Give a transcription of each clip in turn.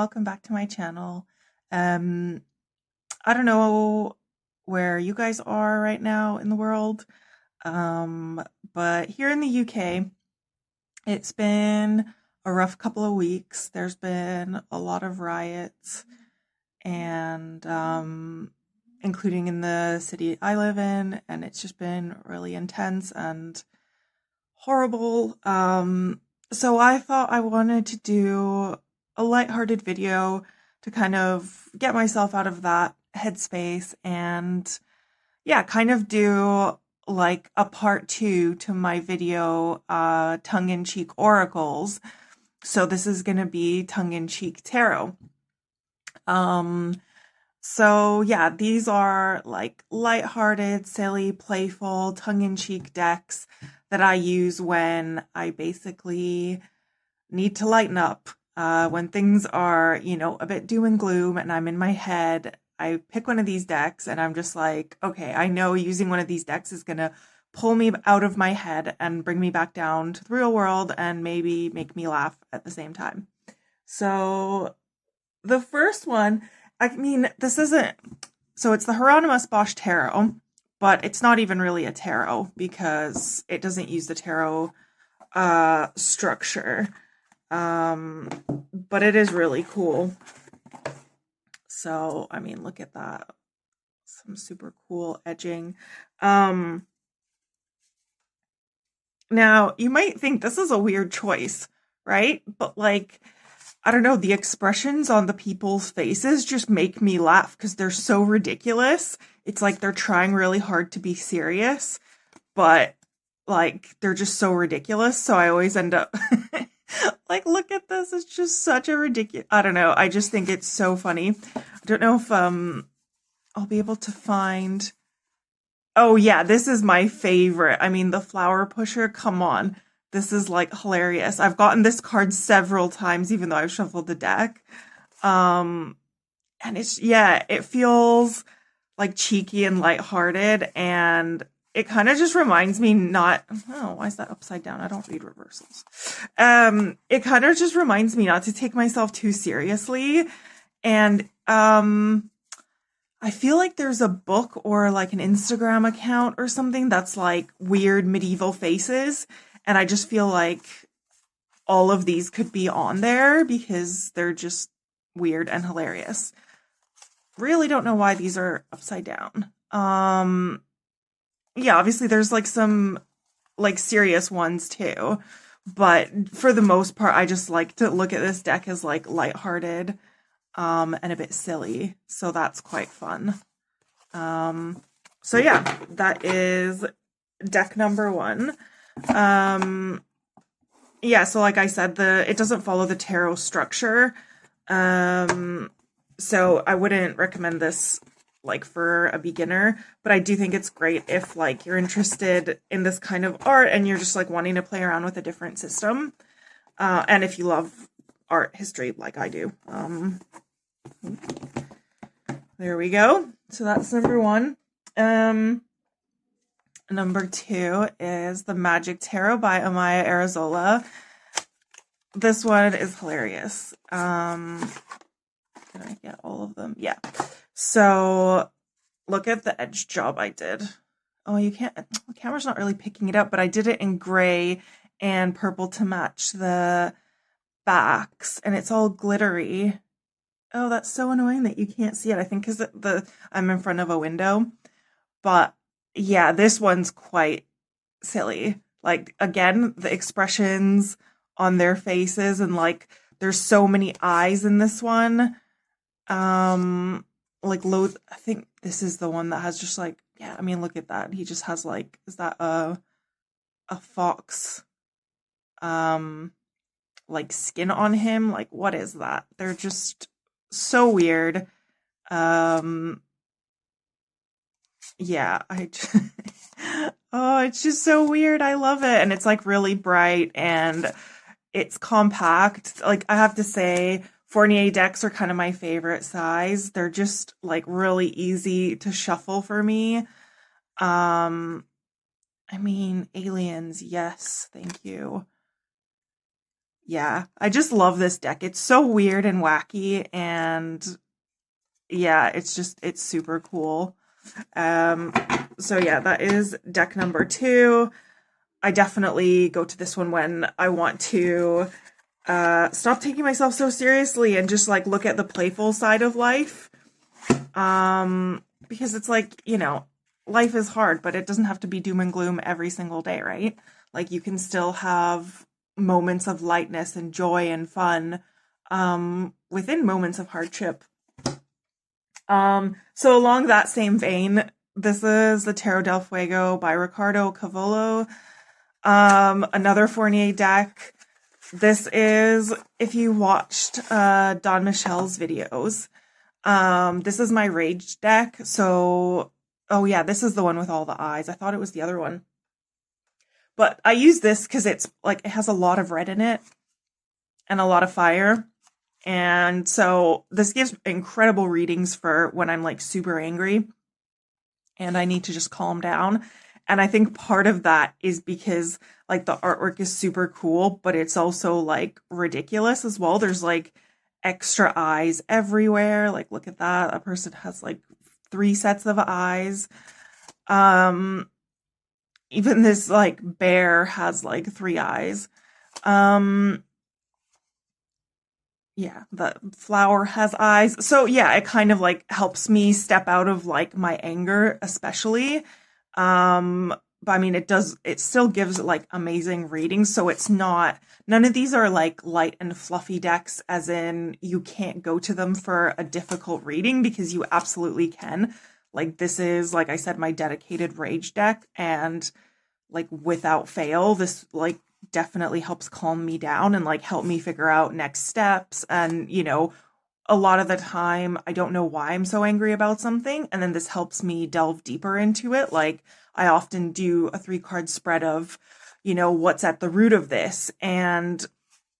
welcome back to my channel. Um, I don't know where you guys are right now in the world, um, but here in the UK, it's been a rough couple of weeks. There's been a lot of riots, and including in the city I live in, and it's just been really intense and horrible. So I thought I wanted to do a lighthearted video to kind of get myself out of that headspace and yeah, kind of do like a part two to my video, tongue-in-cheek oracles. So this is going to be tongue-in-cheek tarot. Um, so yeah, these are like lighthearted, silly, playful, tongue-in-cheek decks that I use when I basically need to lighten up. When things are, a bit doom and gloom and I'm in my head, I pick one of these decks and I'm just like, okay, I know using one of these decks is gonna pull me out of my head and bring me back down to the real world and maybe make me laugh at the same time. So the first one, this isn't, so it's the Hieronymus Bosch Tarot, but it's not even really a tarot because it doesn't use the tarot structure. But it is really cool. So, look at that. Some super cool edging. Now, you might think this is a weird choice, right? But like, I don't know, the expressions on the people's faces just make me laugh because they're so ridiculous. It's like they're trying really hard to be serious, but like they're just so ridiculous. So I always end up like, look at this. It's just such a ridiculous, I don't know. I just think it's so funny. I don't know if I'll be able to find. Oh yeah, this is my favorite. The flower pusher, come on. This is like hilarious. I've gotten this card several times, even though I've shuffled the deck. And it feels like cheeky and lighthearted, and it kind of just reminds me why is that upside down? I don't read reversals. It kind of just reminds me not to take myself too seriously. And, I feel like there's a book or like an Instagram account or something that's like weird medieval faces. And I just feel like all of these could be on there because they're just weird and hilarious. Really don't know why these are upside down. Yeah, obviously there's like some like serious ones too, but for the most part, I just like to look at this deck as like lighthearted, and a bit silly. So that's quite fun. So yeah, that is deck number one. Yeah, so like I said, it doesn't follow the tarot structure. So I wouldn't recommend this like for a beginner, but I do think it's great if like you're interested in this kind of art and you're just like wanting to play around with a different system. And if you love art history like I do. There we go. So that's number one. Number two is the Magic Tarot by Amaya Arazola. This one is hilarious. Did I get all of them? Yeah. So look at the edge job I did. Oh, you can't, the camera's not really picking it up, but I did it in gray and purple to match the backs, and it's all glittery. Oh, that's so annoying that you can't see it. I think because I'm in front of a window. But yeah, this one's quite silly. Like, again, the expressions on their faces, and like there's so many eyes in this one. I think this is the one that has just like, yeah, look at that. He just has like, is that a fox like skin on him? Like, what is that? They're just so weird. Yeah, oh, it's just so weird. I love it. And it's like really bright and it's compact. Like, I have to say, Fournier decks are kind of my favorite size. They're just like really easy to shuffle for me. Aliens, yes, thank you. Yeah, I just love this deck. It's so weird and wacky, and yeah, it's super cool. Um, so yeah, that is deck number 2. I definitely go to this one when I want to stop taking myself so seriously and just like look at the playful side of life. Because it's like, life is hard, but it doesn't have to be doom and gloom every single day, right? Like you can still have moments of lightness and joy and fun within moments of hardship. So along that same vein, this is the Tarot del Fuego by Ricardo Cavolo. Another Fournier deck. This is, if you watched Don Michelle's videos, this is my Rage deck. So, oh yeah, this is the one with all the eyes. I thought it was the other one. But I use this because it's like, it has a lot of red in it and a lot of fire. And so this gives incredible readings for when I'm like super angry and I need to just calm down. And I think part of that is because like the artwork is super cool, but it's also like ridiculous as well. There's like extra eyes everywhere. Like, look at that. That person has like 3 sets of eyes. Even this like bear has like 3 eyes. Yeah, the flower has eyes. So yeah, it kind of like helps me step out of like my anger, especially. But I mean, it still gives like amazing readings. So it's not, none of these are like light and fluffy decks, as in you can't go to them for a difficult reading, because you absolutely can. Like this is, like I said, my dedicated Rage deck, and like without fail, this like definitely helps calm me down and like help me figure out next steps. And a lot of the time I don't know why I'm so angry about something, and then this helps me delve deeper into it. Like I often do a 3-card spread of what's at the root of this, and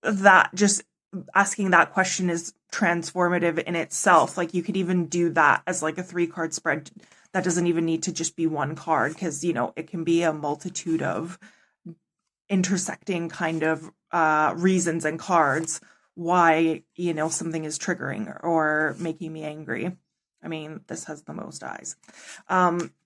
that just asking that question is transformative in itself. Like you could even do that as like a 3-card spread that doesn't even need to just be 1 card, because it can be a multitude of intersecting kind of reasons and cards why something is triggering or making me angry. I mean, this has the most eyes.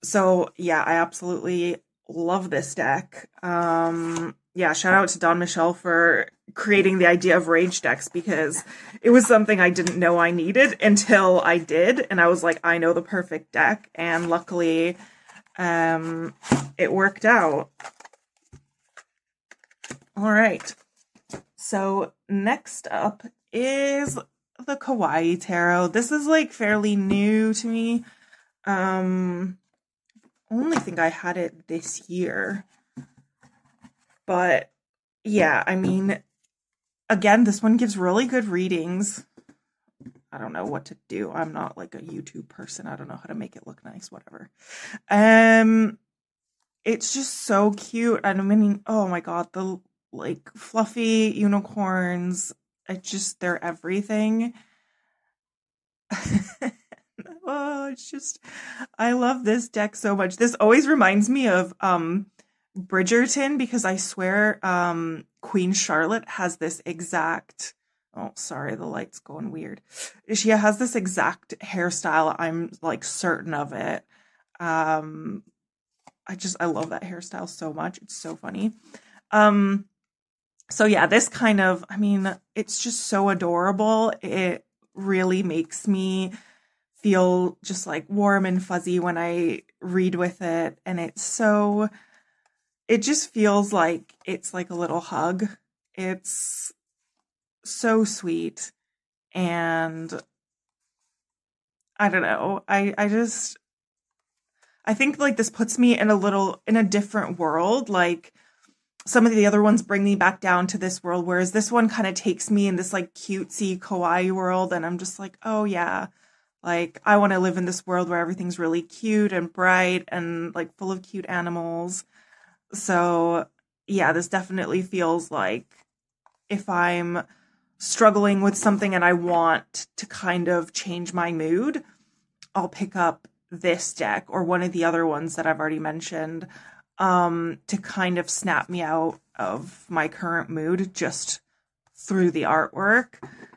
So yeah, I absolutely love this deck. Yeah, shout out to Don Michelle for creating the idea of Rage decks, because it was something I didn't know I needed until I did, and I was like, I know the perfect deck, and luckily it worked out. All right. So next up is the Kawaii Tarot. This is like fairly new to me. Only think I had it this year. But yeah, I mean, again, this one gives really good readings. I don't know what to do. I'm not like a YouTube person. I don't know how to make it look nice, whatever. It's just so cute. And I mean, oh my God, the like fluffy unicorns, they're everything. Oh, it's just, I love this deck so much. This always reminds me of Bridgerton, because I swear Queen Charlotte has this exact, oh sorry, the light's going weird. She has this exact hairstyle. I'm like certain of it. I love that hairstyle so much. It's so funny. So yeah, this kind of, I mean, it's just so adorable. It really makes me feel just like warm and fuzzy when I read with it. And it just feels like it's like a little hug. It's so sweet. And I don't know. I think like this puts me in a different world. Like some of the other ones bring me back down to this world, whereas this one kind of takes me in this like cutesy kawaii world, and I'm just like, oh yeah, like I want to live in this world where everything's really cute and bright and like full of cute animals. So yeah, this definitely feels like if I'm struggling with something and I want to kind of change my mood, I'll pick up this deck or one of the other ones that I've already mentioned, to kind of snap me out of my current mood just through the artwork.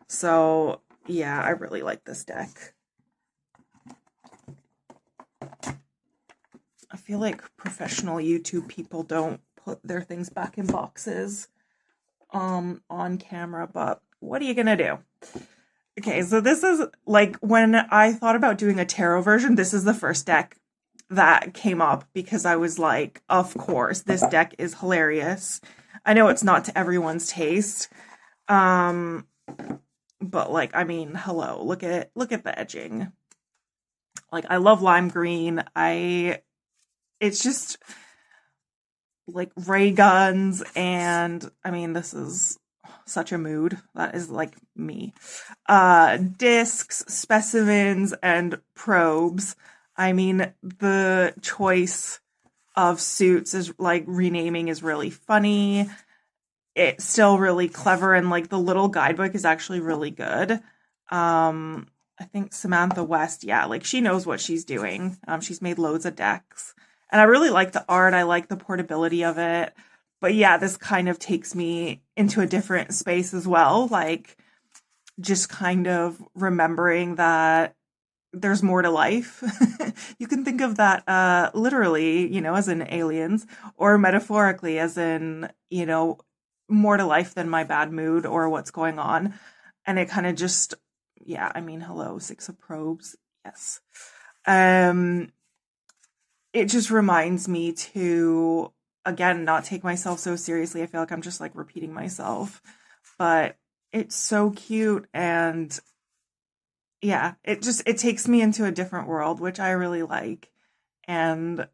So yeah, I really like this deck. I feel like professional YouTube people don't put their things back in boxes on camera, but what are you gonna do? Okay, so this is like when I thought about doing a tarot version, this is the first deck that came up because I was like, of course, this deck is hilarious. I know it's not to everyone's taste. Um, but like, I mean, hello, look at the edging. Like, I love lime green. It's just like ray guns, and I mean, this is such a mood. That is like me. Discs, specimens, and probes. I mean, the choice of suits is like renaming is really funny. It's still really clever, and like the little guidebook is actually really good. I think Samantha West, yeah, like she knows what she's doing. She's made loads of decks. And I really like the art. I like the portability of it. But yeah, this kind of takes me into a different space as well. Like just kind of remembering that there's more to life. You can think of that literally, as in aliens, or metaphorically as in, more to life than my bad mood or what's going on. And it kind of just, yeah, I mean, hello, Six of Probes. Yes. It just reminds me to, again, not take myself so seriously. I feel like I'm just like repeating myself, but it's so cute. And yeah, it takes me into a different world, which I really like. And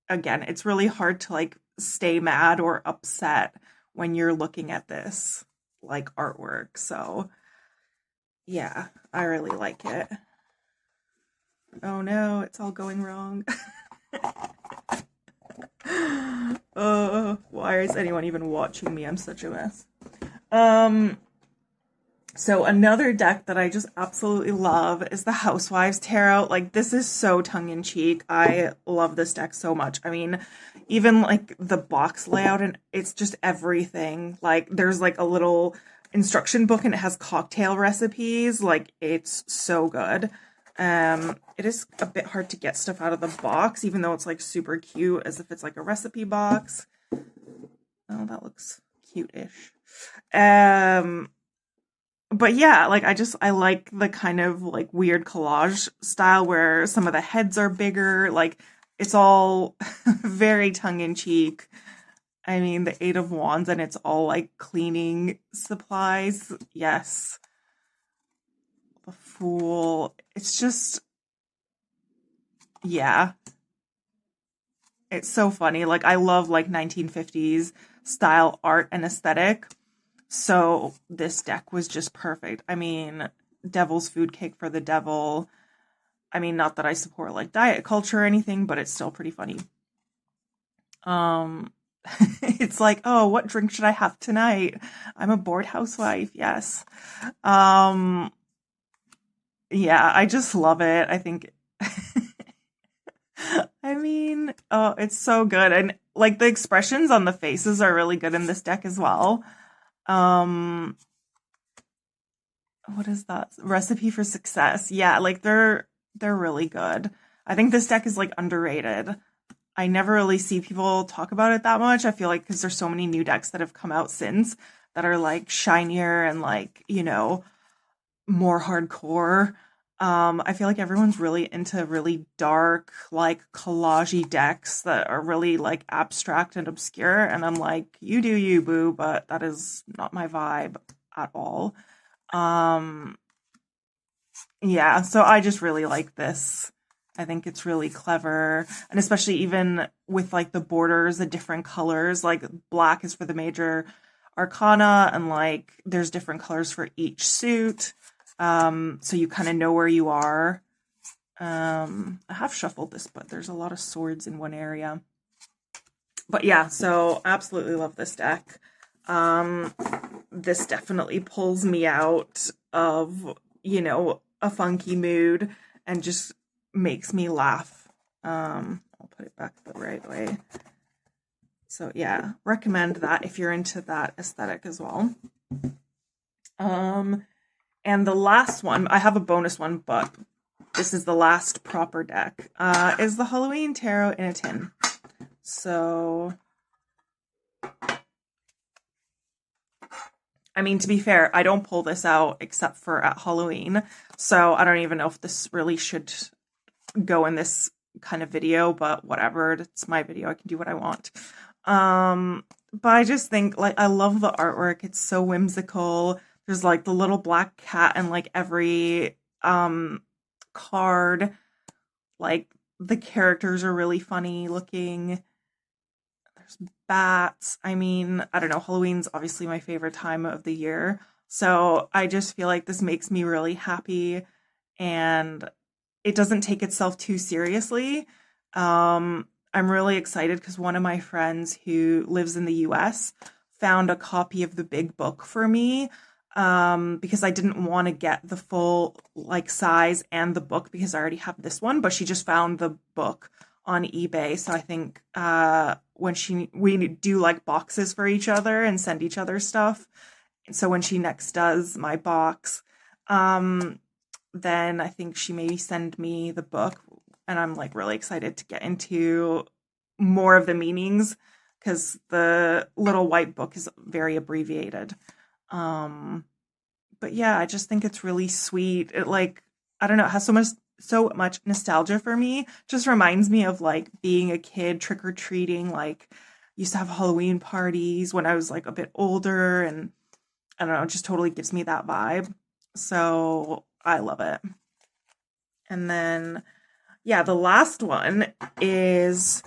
again, it's really hard to like stay mad or upset when you're looking at this like artwork. So yeah, I really like it. Oh no, it's all going wrong. Why is anyone even watching me? I'm such a mess. So another deck that I just absolutely love is the Housewives Tarot. Like, this is so tongue-in-cheek. I love this deck so much. I mean, even like the box layout, and it's just everything. Like, there's like a little instruction book and it has cocktail recipes. Like, it's so good. It is a bit hard to get stuff out of the box, even though it's like super cute, as if it's like a recipe box. Oh, that looks cute-ish. But yeah, like I like the kind of like weird collage style where some of the heads are bigger. Like it's all very tongue in cheek. I mean, the Eight of Wands, and it's all like cleaning supplies. Yes. The Fool. It's just, yeah. It's so funny. Like I love like 1950s style art and aesthetic. So this deck was just perfect. I mean, Devil's Food Cake for the Devil. I mean, not that I support like diet culture or anything, but it's still pretty funny. It's like, oh, what drink should I have tonight? I'm a bored housewife. Yes. Yeah, I just love it. I think I mean, oh, it's so good. And like the expressions on the faces are really good in this deck as well. Um what is that? Recipe for Success. Yeah, like they're really good. I think this deck is like underrated. I never really see people talk about it that much. I feel like because there's so many new decks that have come out since that are like shinier and like, more hardcore. I feel like everyone's really into really dark, like collagey decks that are really like abstract and obscure. And I'm like, you do you, boo, but that is not my vibe at all. Um, yeah, so I just really like this. I think it's really clever. And especially even with like the borders, the different colors, like black is for the major arcana, and like there's different colors for each suit. So you kind of know where you are. I have shuffled this, but there's a lot of swords in one area. But yeah, so absolutely love this deck. This definitely pulls me out of, a funky mood and just makes me laugh. I'll put it back the right way. So yeah, recommend that if you're into that aesthetic as well. Um, and the last one, I have a bonus one, but this is the last proper deck, is the Halloween Tarot in a tin. So, I mean, to be fair, I don't pull this out except for at Halloween. So I don't even know if this really should go in this kind of video, but whatever. It's my video. I can do what I want. But I just think, like, I love the artwork. It's so whimsical. There's like the little black cat and like every card. Like the characters are really funny looking. There's bats. I mean, I don't know. Halloween's obviously my favorite time of the year. So I just feel like this makes me really happy, and it doesn't take itself too seriously. I'm really excited because one of my friends who lives in the US found a copy of the big book for me, because I didn't want to get the full like size and the book because I already have this one, but she just found the book on eBay. So I think when we do like boxes for each other and send each other stuff. So when she next does my box, then I think she may send me the book, and I'm like really excited to get into more of the meanings because the little white book is very abbreviated. Um, but yeah, I just think it's really sweet. It like, I don't know, it has so much nostalgia for me. Just reminds me of like being a kid, trick or treating, like used to have Halloween parties when I was like a bit older, and I don't know, it just totally gives me that vibe. So I love it. And then, yeah, the last one is,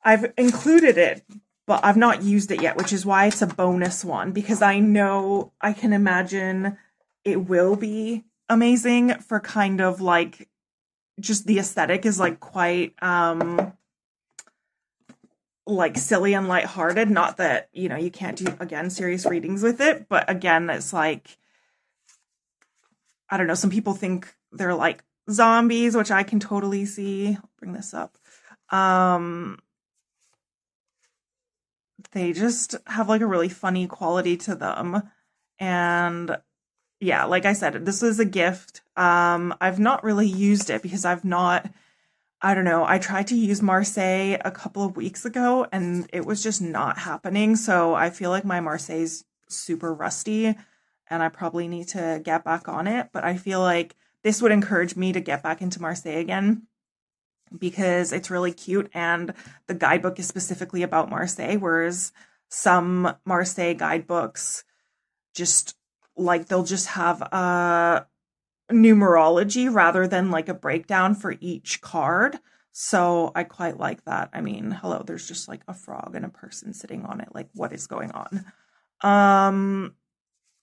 I've included it, but I've not used it yet, which is why it's a bonus one, because I know I can imagine it will be amazing for kind of like, just the aesthetic is like quite like silly and lighthearted. Not that, you can't do again serious readings with it, but again, it's like, I don't know, some people think they're like zombies, which I can totally see. I'll bring this up. They just have like a really funny quality to them. And yeah, like I said, this is a gift. I've not really used it because I don't know, I tried to use Marseille a couple of weeks ago and it was just not happening. So I feel like my Marseille's super rusty and I probably need to get back on it. But I feel like this would encourage me to get back into Marseille again because it's really cute and the guidebook is specifically about Marseille, whereas some Marseille guidebooks just like they'll just have a numerology rather than like a breakdown for each card. So I quite like that. I mean, hello, there's just like a frog and a person sitting on it. Like, what is going on?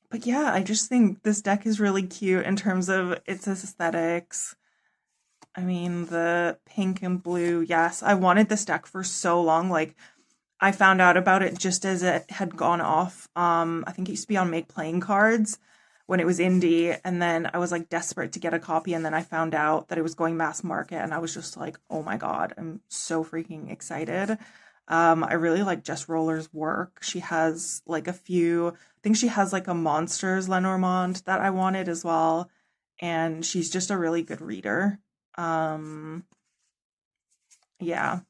But yeah, I just think this deck is really cute in terms of its aesthetics. I mean, the pink and blue, yes. I wanted this deck for so long. Like, I found out about it just as it had gone off. I think it used to be on Make Playing Cards when it was indie, and then I was like desperate to get a copy, and then I found out that it was going mass market, and I was just like, oh my god, I'm so freaking excited. I really like Jess Roller's work. She has like a few, I think she has like a Monsters Lenormand that I wanted as well, and she's just a really good reader. Um, yeah.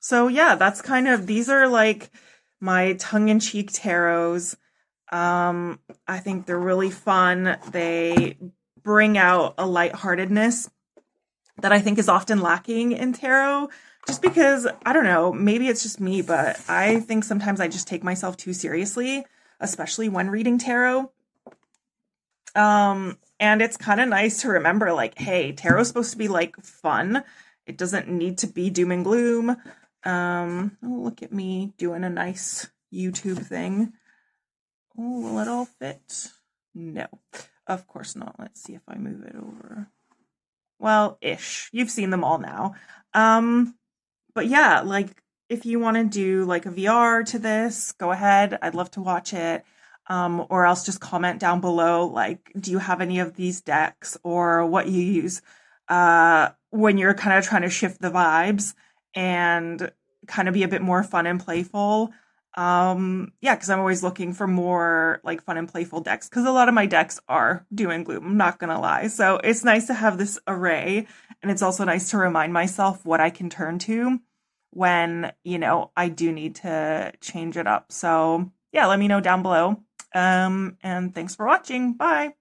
So yeah, that's kind of, these are like my tongue-in-cheek tarots. I think they're really fun. They bring out a lightheartedness that I think is often lacking in tarot. Just because, I don't know, maybe it's just me, but I think sometimes I just take myself too seriously, especially when reading tarot. And it's kind of nice to remember, like, hey, tarot's supposed to be like fun. It doesn't need to be doom and gloom. Oh, look at me doing a nice YouTube thing. Oh, will it all fit? No, of course not. Let's see if I move it over. Well, ish. You've seen them all now. But yeah, like if you want to do like a VR to this, go ahead. I'd love to watch it. Or else just comment down below, like, do you have any of these decks or what you use when you're kind of trying to shift the vibes and kind of be a bit more fun and playful. Yeah, because I'm always looking for more like fun and playful decks because a lot of my decks are doom and gloom, I'm not gonna lie. So it's nice to have this array, and it's also nice to remind myself what I can turn to when, I do need to change it up. So yeah, let me know down below. And thanks for watching. Bye.